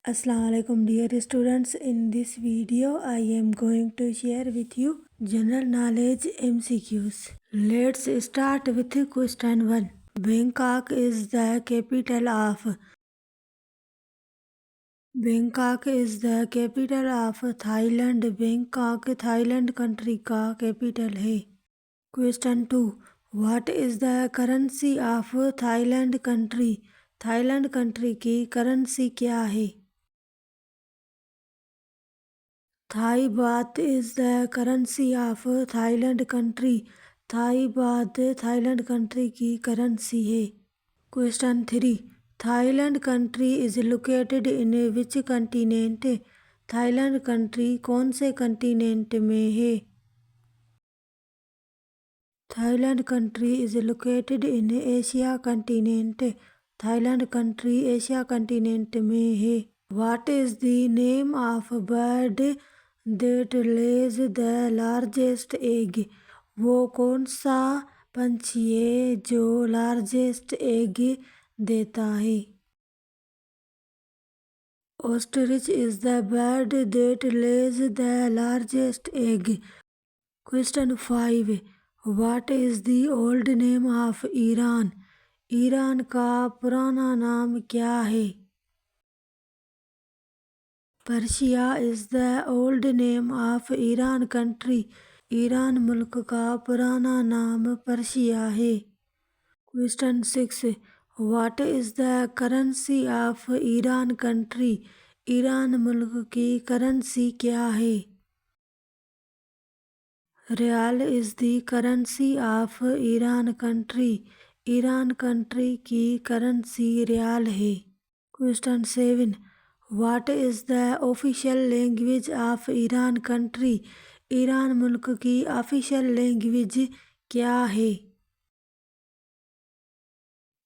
Assalamualaikum dear students. In this video I am going to share with you general knowledge MCQs. Let's start with question 1. Bangkok is the capital of Thailand. Bangkok Thailand country का capital है. Question 2. What is the currency of Thailand country? Thailand country की currency क्या है? Thai baht is the currency of Thailand country. Thai baht Thailand country की currency है. Question 3. Thailand country is located in which continent? Thailand country कौन से continent में है? Thailand country is located in Asia continent. Thailand country Asia continent में है. What is the name of bird that lays the largest egg? वो कौन सा पंछी है जो largest egg देता है? Ostrich is the bird that lays the largest egg. Question 5. What is the old name of Iran? Iran का पुराना नाम क्या है? Persia is the old name of Iran country. Iran मुल्क का पुराना नाम पर्शिया है. Question 6. What is the currency of Iran country? Iran मुल्क की करेंसी क्या है? Rial is the currency of Iran country. Iran country की करेंसी रियाल है. Question 7. What is the official language of Iran country? Iran मुल्क की official language क्या है?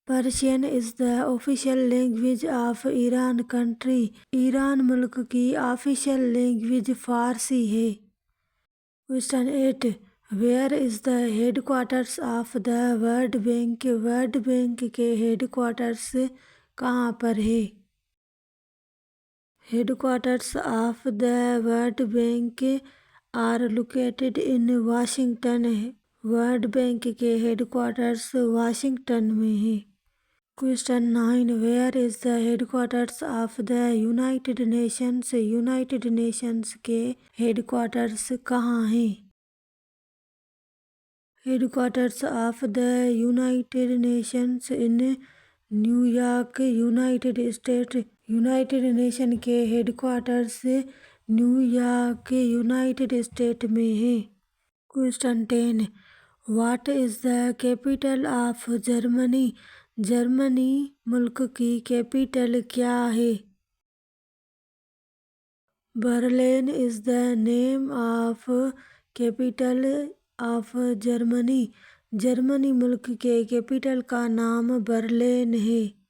Persian is the official language of Iran country. Iran मुल्क की official language फारसी है. Question 8. Where is the headquarters of the world bank? World bank के headquarters कहाँ पर है? Headquarters of the World Bank are located in Washington. World bank के headquarters Washington में है. Question 9. Where is the headquarters of the United Nations? United Nations के headquarters कहाँ हैं? Headquarters of the United Nations in New York United state. United nation के headquarters New York United state में है. Question 10. What is the capital of Germany? Germany मुल्क की capital क्या है? Berlin is the name of capital of Germany. Germany मुल्क के capital का नाम बर्लिन है.